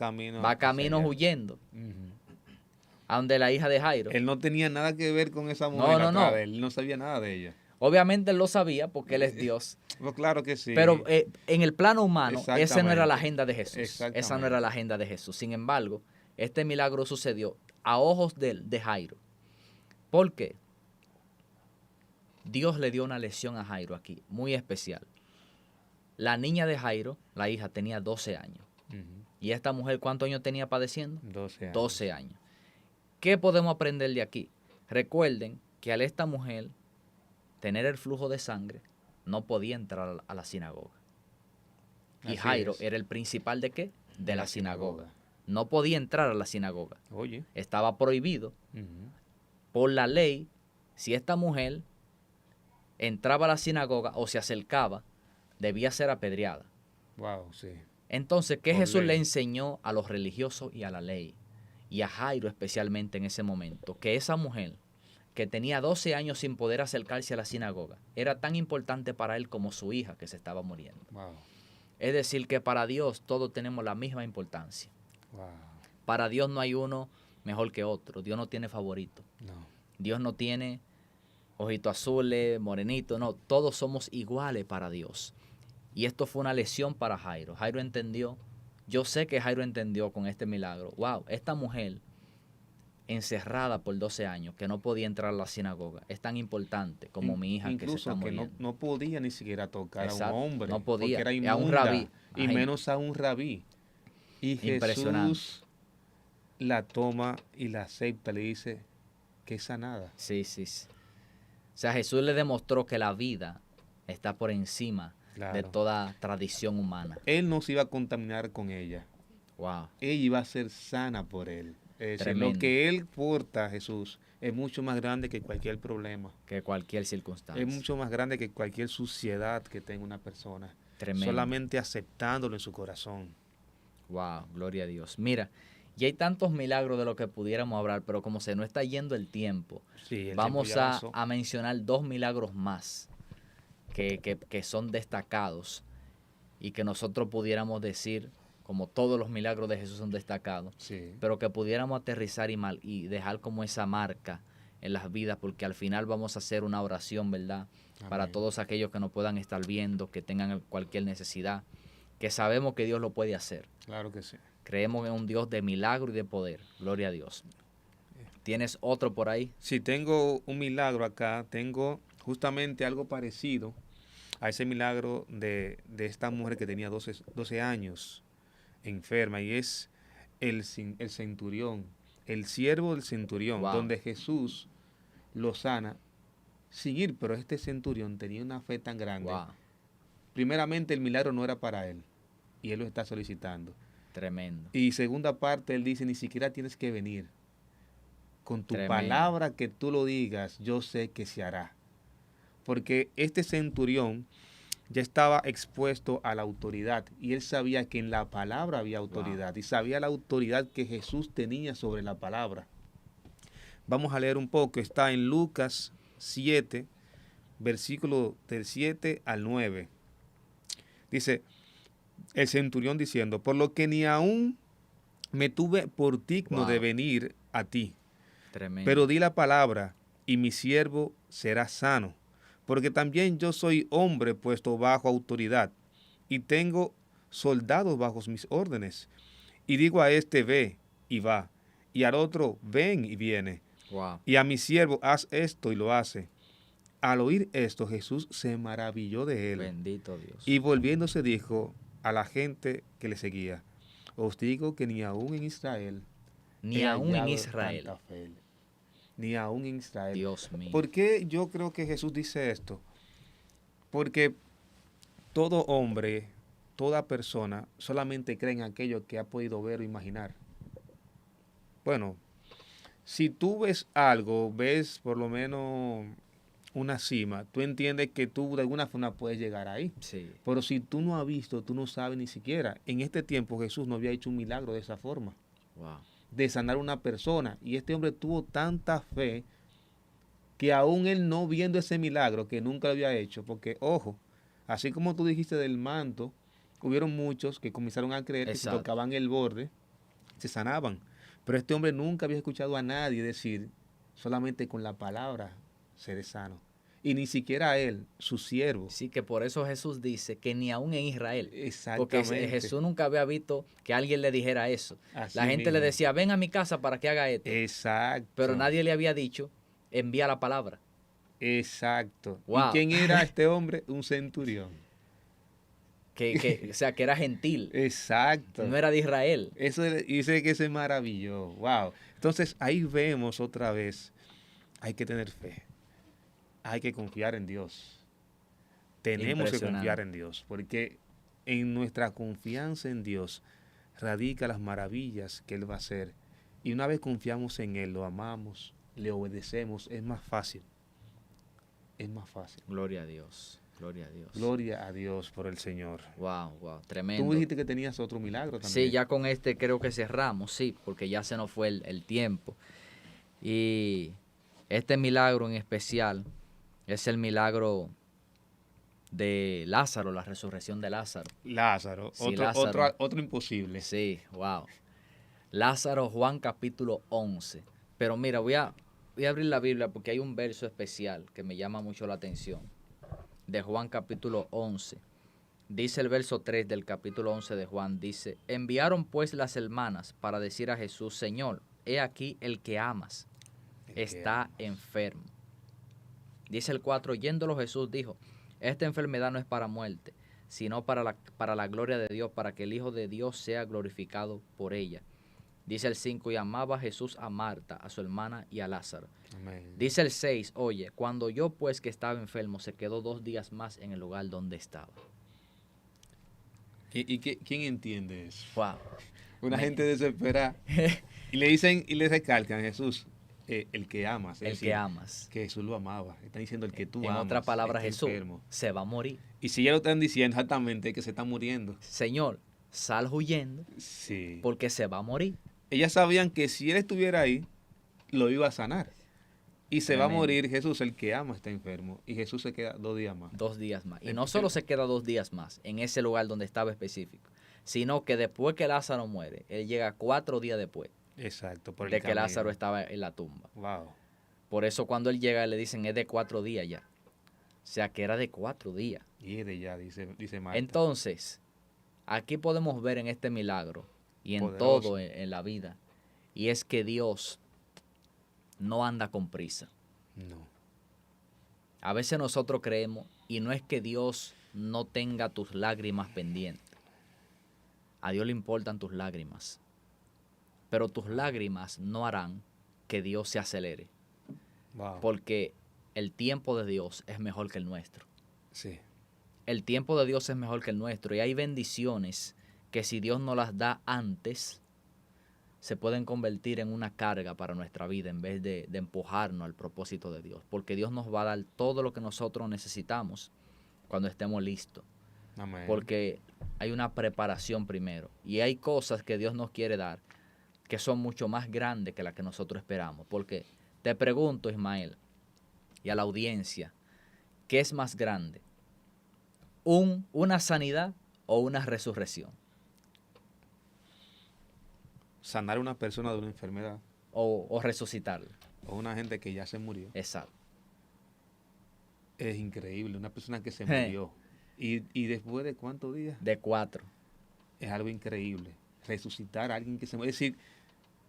camino huyendo. A donde la hija de Jairo. Él no tenía nada que ver con esa mujer. No. Él no sabía nada de ella. Obviamente él lo sabía porque él es Dios. Pues claro que sí. Pero en el plano humano, esa no era la agenda de Jesús. Esa no era la agenda de Jesús. Sin embargo, este milagro sucedió a ojos de Jairo. ¿Por qué? Dios le dio una lección a Jairo aquí, muy especial. La niña de Jairo, la hija, tenía 12 años. ¿Y esta mujer cuántos años tenía padeciendo? 12 años. ¿Qué podemos aprender de aquí? Recuerden que al esta mujer tener el flujo de sangre, no podía entrar a la sinagoga. Y Jairo era el principal ¿de qué? De la sinagoga. No podía entrar a la sinagoga. Oye. Estaba prohibido. Por la ley, si esta mujer entraba a la sinagoga o se acercaba, debía ser apedreada. Wow, sí. Entonces, ¿qué Jesús le enseñó a los religiosos y a la ley? Y a Jairo especialmente en ese momento, que esa mujer que tenía 12 años sin poder acercarse a la sinagoga, era tan importante para él como su hija que se estaba muriendo. Wow. Es decir, que para Dios todos tenemos la misma importancia. Wow. Para Dios no hay uno mejor que otro. Dios no tiene favorito. No. Dios no tiene ojitos azules, morenitos, no. Todos somos iguales para Dios. Y esto fue una lección para Jairo. Jairo entendió. Yo sé que Jairo entendió con este milagro. Wow, esta mujer encerrada por 12 años, que no podía entrar a la sinagoga, es tan importante como mi hija que se está muriendo. Incluso que no podía ni siquiera tocar a un hombre. No podía, porque era inmunda, a un rabí. Y menos a un rabí. Y Jesús la toma y la acepta, le dice que es sanada. Sí. O sea, Jesús le demostró que la vida está por encima de toda tradición humana. Él no se iba a contaminar con ella. Wow. Ella iba a ser sana por él. Es decir, lo que él porta, Jesús, es mucho más grande que cualquier problema. Que cualquier circunstancia. Es mucho más grande que cualquier suciedad que tenga una persona. Tremendo. Solamente aceptándolo en su corazón. Wow, gloria a Dios. Mira, y hay tantos milagros de los que pudiéramos hablar, pero como se nos está yendo el tiempo, vamos a mencionar 2 milagros más que son destacados y que nosotros pudiéramos decir, como todos los milagros de Jesús son destacados, pero que pudiéramos aterrizar y dejar como esa marca en las vidas, porque al final vamos a hacer una oración, ¿verdad? Amén. Para todos aquellos que nos puedan estar viendo, que tengan cualquier necesidad, que sabemos que Dios lo puede hacer. Claro que sí. Creemos en un Dios de milagro y de poder. Gloria a Dios. ¿Tienes otro por ahí? Sí, tengo un milagro acá. Tengo justamente algo parecido a ese milagro de esta mujer que tenía 12 años enferma, y es el centurión, el siervo del centurión, donde Jesús lo sana sin ir, pero este centurión tenía una fe tan grande. Primeramente, el milagro no era para él, y él lo está solicitando. Tremendo. Y segunda parte, él dice, ni siquiera tienes que venir. Con tu palabra que tú lo digas, yo sé que se hará. Porque este centurión ya estaba expuesto a la autoridad, y él sabía que en la palabra había autoridad, y sabía la autoridad que Jesús tenía sobre la palabra. Vamos a leer un poco. Está en Lucas 7, versículo del 7 al 9. Dice el centurión diciendo, por lo que ni aún me tuve por digno Wow. de venir a ti. Tremendo. Pero di la palabra y mi siervo será sano, porque también yo soy hombre puesto bajo autoridad y tengo soldados bajo mis órdenes. Y digo a este, ve y va, y al otro, ven y viene. Wow. Y a mi siervo, haz esto y lo hace. Al oír esto, Jesús se maravilló de él. Bendito Dios. Y volviéndose dijo a la gente que le seguía, os digo que ni aún en Israel Ni he aún en hallado Israel. tanta fe. Ni aún en Israel. Dios mío. ¿Por qué yo creo que Jesús dice esto? Porque todo hombre, toda persona, solamente cree en aquello que ha podido ver o imaginar. Bueno, si tú ves algo, ves por lo menos una cima, tú entiendes que tú de alguna forma puedes llegar ahí. Sí. Pero si tú no has visto, tú no sabes ni siquiera. En este tiempo Jesús no había hecho un milagro de esa forma, Wow. de sanar a una persona. Y este hombre tuvo tanta fe que aún él no viendo ese milagro, que nunca lo había hecho, porque ojo, así como tú dijiste del manto, hubieron muchos que comenzaron a creer que si Exacto. tocaban el borde, se sanaban. Pero este hombre nunca había escuchado a nadie decir, solamente con la palabra seré sano. Y ni siquiera él, su siervo. Sí, que por eso Jesús dice que ni aún en Israel. Porque Exactamente. Jesús nunca había visto que alguien le dijera eso. Así La gente le mismo. decía, ven a mi casa para que haga esto. Exacto. Pero nadie le había dicho, envía la palabra. Exacto. Wow. ¿Y quién era este hombre? Un centurión. O sea, que era gentil. Exacto. No era de Israel. Eso dice que se maravilló. Wow. Entonces ahí vemos otra vez, hay que tener fe. Hay que confiar en Dios. Tenemos que confiar en Dios, porque en nuestra confianza en Dios radica las maravillas que Él va a hacer. Y una vez confiamos en Él, lo amamos, le obedecemos, es más fácil. Es más fácil. Gloria a Dios. Gloria a Dios. Gloria a Dios por el Señor. Wow, wow, tremendo. Tú dijiste que tenías otro milagro también. Sí, ya con este creo que cerramos, sí, porque ya se nos fue el tiempo. Y este milagro en especial es el milagro de Lázaro, la resurrección de Lázaro. Lázaro, Sí, otro imposible. Sí, wow. Lázaro, Juan capítulo 11. Pero mira, voy a abrir la Biblia porque hay un verso especial que me llama mucho la atención. De Juan capítulo 11. Dice el verso 3 del capítulo 11 de Juan, dice, enviaron pues las hermanas para decir a Jesús, Señor, he aquí el que amas está enfermo. Dice el 4, oyéndolo Jesús dijo, esta enfermedad no es para muerte, sino para la gloria de Dios, para que el Hijo de Dios sea glorificado por ella. Dice el 5, y amaba Jesús a Marta, a su hermana y a Lázaro. Amén. Dice el 6, oye, cuando yo pues que estaba enfermo, se quedó 2 días más en el lugar donde estaba. ¿Y quién entiende eso? Wow. Una gente desesperada. Y le dicen y le recalcan, Jesús, el que amas. El que amas. Que Jesús lo amaba. Están diciendo el que tú en amas. En otras palabras, Jesús enfermo. se va a morir. Y si ya lo están diciendo exactamente que se está muriendo. Señor, sal huyendo. Sí. Porque se va a morir. Ellas sabían que si él estuviera ahí, lo iba a sanar. Y se va a morir Jesús, el que ama está enfermo. Y Jesús se queda 2 días más. 2 días más. Y no solo se queda 2 días más en ese lugar donde estaba específico, sino que después que Lázaro muere, él llega 4 días después. Exacto. De que Lázaro estaba en la tumba. Wow. Por eso cuando él llega le dicen es de 4 días ya. O sea que era de 4 días. Y es de ya, dice Marta. Entonces, aquí podemos ver en este milagro y en Poderoso. todo en la vida, y es que Dios no anda con prisa. No. A veces nosotros creemos, y no es que Dios no tenga tus lágrimas pendientes. A Dios le importan tus lágrimas. Pero tus lágrimas no harán que Dios se acelere. Wow. Porque el tiempo de Dios es mejor que el nuestro. Sí. El tiempo de Dios es mejor que el nuestro. Y hay bendiciones que si Dios no las da antes, se pueden convertir en una carga para nuestra vida en vez de empujarnos al propósito de Dios. Porque Dios nos va a dar todo lo que nosotros necesitamos cuando estemos listos. Amén. Porque hay una preparación primero. Y hay cosas que Dios nos quiere dar que son mucho más grandes que las que nosotros esperamos. Porque te pregunto, Ismael, y a la audiencia, ¿qué es más grande? ¿Una sanidad o una resurrección? sanar a una persona de una enfermedad. O resucitarla. O una gente que ya se murió. Exacto. Es increíble, una persona que se murió. ¿Y después de cuántos días? De 4. Es algo increíble. Resucitar a alguien que se murió. Es decir,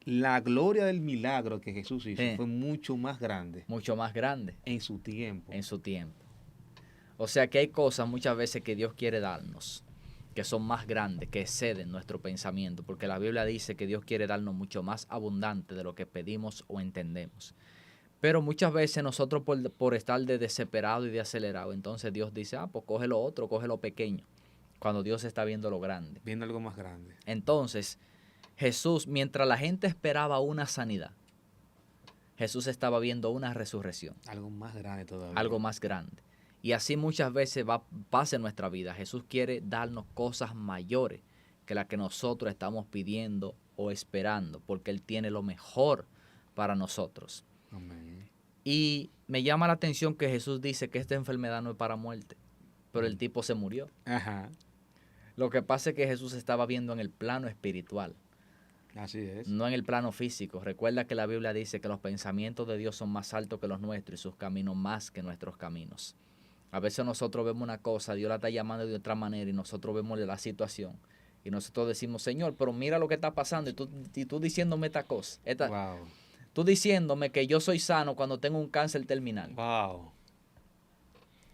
la gloria del milagro que Jesús hizo fue mucho más grande. Mucho más grande. En su tiempo. En su tiempo. O sea que hay cosas muchas veces que Dios quiere darnos, que son más grandes, que exceden nuestro pensamiento, porque la Biblia dice que Dios quiere darnos mucho más abundante de lo que pedimos o entendemos. Pero muchas veces nosotros por estar de desesperado y de acelerado, entonces Dios dice, pues coge lo otro, coge lo pequeño, cuando Dios está viendo lo grande. Viendo algo más grande. Entonces, Jesús, mientras la gente esperaba una sanidad, Jesús estaba viendo una resurrección. Algo más grande todavía. Algo más grande. Y así muchas veces pasa en nuestra vida. Jesús quiere darnos cosas mayores que las que nosotros estamos pidiendo o esperando, porque Él tiene lo mejor para nosotros. Amén. Y me llama la atención que Jesús dice que esta enfermedad no es para muerte, pero el tipo se murió. Ajá. Lo que pasa es que Jesús estaba viendo en el plano espiritual. Así es. No en el plano físico. Recuerda que la Biblia dice que los pensamientos de Dios son más altos que los nuestros y sus caminos más que nuestros caminos. A veces nosotros vemos una cosa, Dios la está llamando de otra manera y nosotros vemos la situación. Y nosotros decimos, Señor, pero mira lo que está pasando y tú diciéndome esta cosa. Wow. Tú diciéndome que yo soy sano cuando tengo un cáncer terminal. Wow.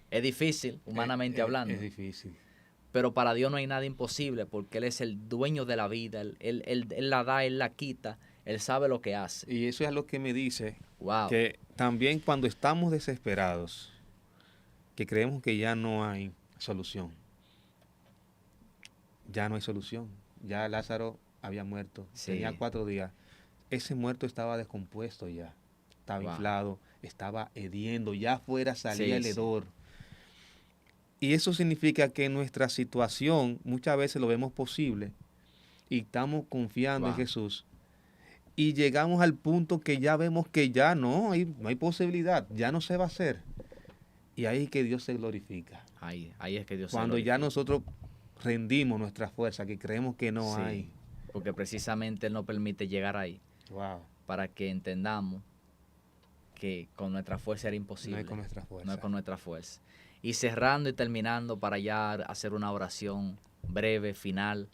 Es difícil, humanamente hablando. Es difícil. Pero para Dios no hay nada imposible porque Él es el dueño de la vida. Él la da, Él la quita. Él sabe lo que hace. Y eso es lo que me dice wow. Que también cuando estamos desesperados, que creemos que ya no hay solución. Ya no hay solución. Ya Lázaro había muerto. Sí. Tenía 4 días. Ese muerto estaba descompuesto ya. Estaba inflado, estaba hediendo. Ya afuera salía el hedor. Y eso significa que nuestra situación muchas veces lo vemos posible y estamos confiando en Jesús. Y llegamos al punto que ya vemos que ya no hay posibilidad, ya no se va a hacer. Y ahí es que Dios se glorifica. Ahí es que Dios Cuando se glorifica. ya nosotros rendimos nuestra fuerza, que creemos que no hay. Porque precisamente Él nos permite llegar ahí. Wow. Para que entendamos que con nuestra fuerza era imposible. No es con nuestra fuerza. No es con nuestra fuerza. Y cerrando y terminando para ya hacer una oración breve, final.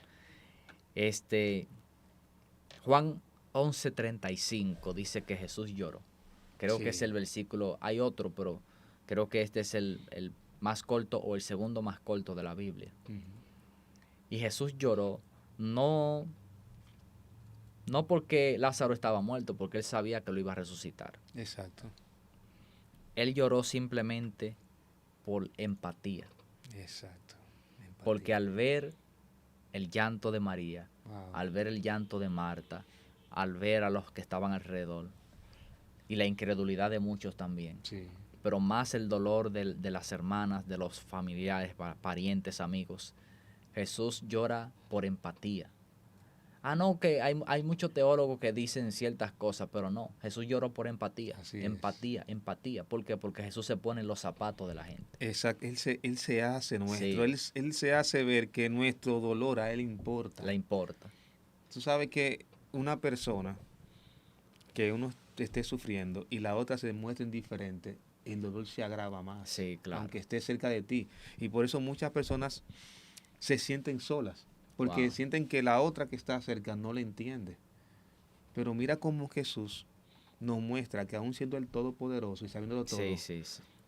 Juan 11:35 dice que Jesús lloró. Creo que es el versículo, hay otro, pero creo que este es el más corto o el segundo más corto de la Biblia. Y Jesús lloró no porque Lázaro estaba muerto, porque Él sabía que lo iba a resucitar. Exacto. Él lloró simplemente por empatía. Exacto. Empatía. Porque al ver el llanto de María, al ver el llanto de Marta, al ver a los que estaban alrededor, y la incredulidad de muchos también, pero más el dolor de las hermanas, de los familiares, parientes, amigos, Jesús llora por empatía. No, que hay muchos teólogos que dicen ciertas cosas, pero no, Jesús lloró por empatía. Empatía. ¿Por qué? Porque Jesús se pone en los zapatos de la gente. Exacto, Él se hace nuestro, él se hace ver que nuestro dolor a Él importa. Le importa. Tú sabes que una persona que uno esté sufriendo y la otra se muestre indiferente, el dolor se agrava más. Sí, claro. Aunque esté cerca de ti. Y por eso muchas personas se sienten solas. Porque sienten que la otra que está cerca no le entiende. Pero mira cómo Jesús nos muestra que aún siendo el Todopoderoso y sabiéndolo todo,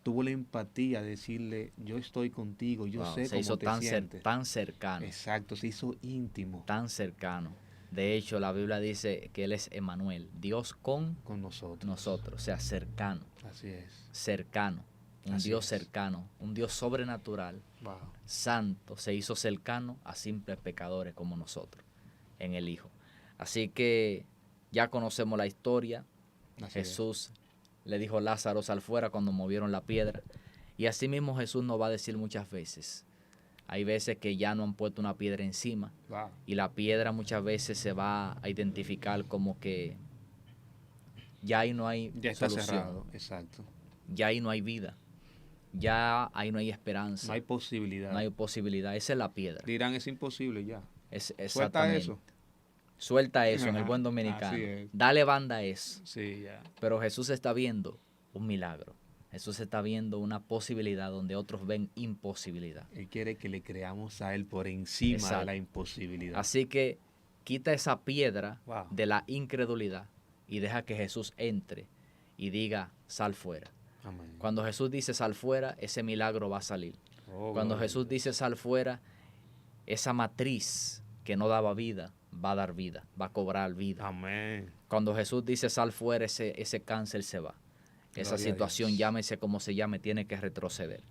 tuvo la empatía de decirle, yo estoy contigo, yo sé cómo te sientes. Tan cercano. Exacto, se hizo íntimo. Tan cercano. De hecho, la Biblia dice que Él es Emmanuel, Dios con nosotros. O sea, cercano. Así es. Cercano. Un Dios cercano, un Dios sobrenatural, santo, se hizo cercano a simples pecadores como nosotros, en el Hijo. Así que ya conocemos la historia. Jesús le dijo Lázaro, sal fuera cuando movieron la piedra. Y así mismo Jesús nos va a decir muchas veces. Hay veces que ya no han puesto una piedra encima. Y la piedra muchas veces se va a identificar como que ya ahí no hay ya está solución. Cerrado, exacto. Ya ahí no hay vida. Ya ahí no hay esperanza. No hay posibilidad. No hay posibilidad. Esa es la piedra. Dirán, es imposible ya. Exactamente. Suelta eso. Suelta eso en el buen dominicano. Dale banda a eso. Sí, ya. Pero Jesús está viendo un milagro. Jesús está viendo una posibilidad donde otros ven imposibilidad. Él quiere que le creamos a Él por encima de la imposibilidad. Así que quita esa piedra de la incredulidad y deja que Jesús entre y diga, sal fuera. Amén. Cuando Jesús dice sal fuera, ese milagro va a salir. Cuando Jesús dice sal fuera, esa matriz que no daba vida, va a dar vida, va a cobrar vida. Amén. Cuando Jesús dice sal fuera, ese cáncer se va. Esa situación, llámese como se llame, tiene que retroceder.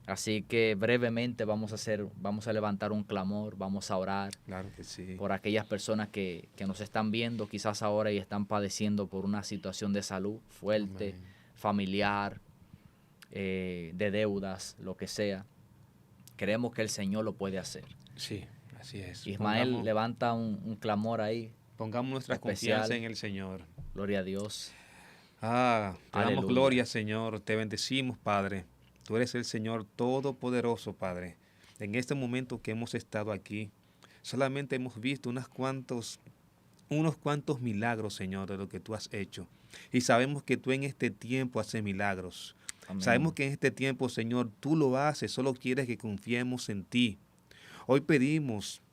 Así que brevemente vamos a levantar un clamor, vamos a orar. Claro que sí. Por aquellas personas que nos están viendo quizás ahora y están padeciendo por una situación de salud fuerte, amén, familiar, de deudas, lo que sea. Creemos que el Señor lo puede hacer. Sí, así es. Ismael levanta un clamor ahí. Pongamos nuestra confianza en el Señor. Gloria a Dios. Te damos gloria, Señor. Te bendecimos, Padre. Tú eres el Señor Todopoderoso, Padre. En este momento que hemos estado aquí, solamente hemos visto unos cuantos milagros, Señor, de lo que tú has hecho. Y sabemos que tú en este tiempo haces milagros. Amén. Sabemos que en este tiempo, Señor, tú lo haces. Solo quieres que confiemos en ti. Hoy pedimos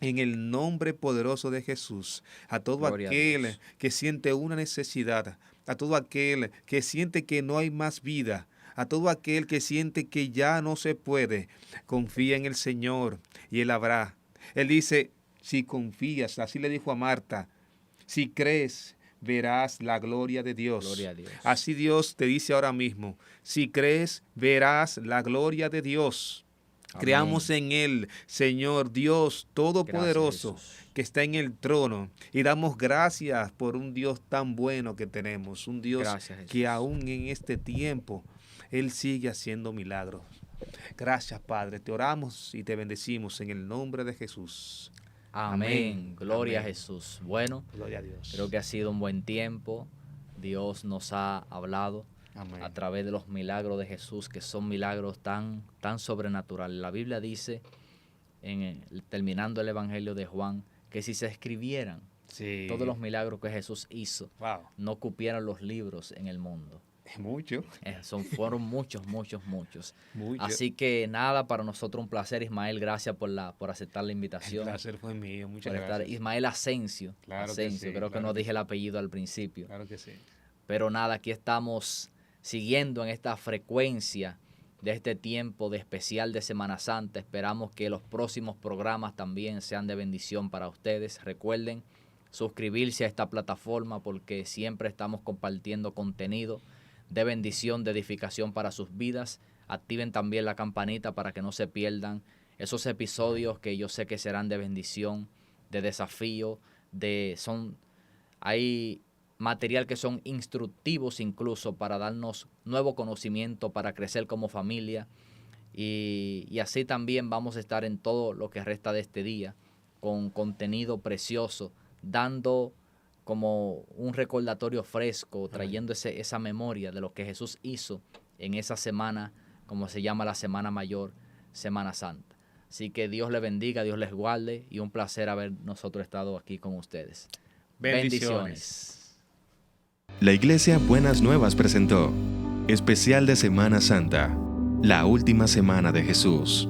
en el nombre poderoso de Jesús a todo aquel que siente una necesidad, a todo aquel que siente que no hay más vida, a todo aquel que siente que ya no se puede, confía en el Señor y Él habrá. Él dice, si confías, así le dijo a Marta, si crees, verás la gloria de Dios. Gloria a Dios. Así Dios te dice ahora mismo, si crees, verás la gloria de Dios. Amén. Creamos en Él, Señor Dios Todopoderoso, que está en el trono. Y damos gracias por un Dios tan bueno que tenemos. Un Dios que aún en este tiempo, Él sigue haciendo milagros. Gracias, Padre. Te oramos y te bendecimos en el nombre de Jesús. Amén. Gloria a Jesús. Bueno, gloria a Dios. Creo que ha sido un buen tiempo. Dios nos ha hablado. Amén. A través de los milagros de Jesús, que son milagros tan sobrenaturales. La Biblia dice, terminando el Evangelio de Juan, que si se escribieran todos los milagros que Jesús hizo, no cupieran los libros en el mundo. Es mucho. Fueron muchos. Así que nada, para nosotros un placer, Ismael. Gracias por aceptar la invitación. El placer fue mío. Muchas gracias. Ismael Asensio. Claro Asensio. Que sí, creo que no dije el apellido al principio. Claro que sí. Pero nada, aquí estamos siguiendo en esta frecuencia de este tiempo de especial de Semana Santa. Esperamos que los próximos programas también sean de bendición para ustedes. Recuerden suscribirse a esta plataforma porque siempre estamos compartiendo contenido de bendición, de edificación para sus vidas. Activen también la campanita para que no se pierdan esos episodios que yo sé que serán de bendición, de desafío, hay material que son instructivos incluso para darnos nuevo conocimiento, para crecer como familia y así también vamos a estar en todo lo que resta de este día con contenido precioso, dando como un recordatorio fresco, trayendo esa memoria de lo que Jesús hizo en esa semana, como se llama la Semana Mayor, Semana Santa. Así que Dios les bendiga, Dios les guarde y un placer haber nosotros estado aquí con ustedes. Bendiciones. La Iglesia Buenas Nuevas presentó Especial de Semana Santa, la última semana de Jesús.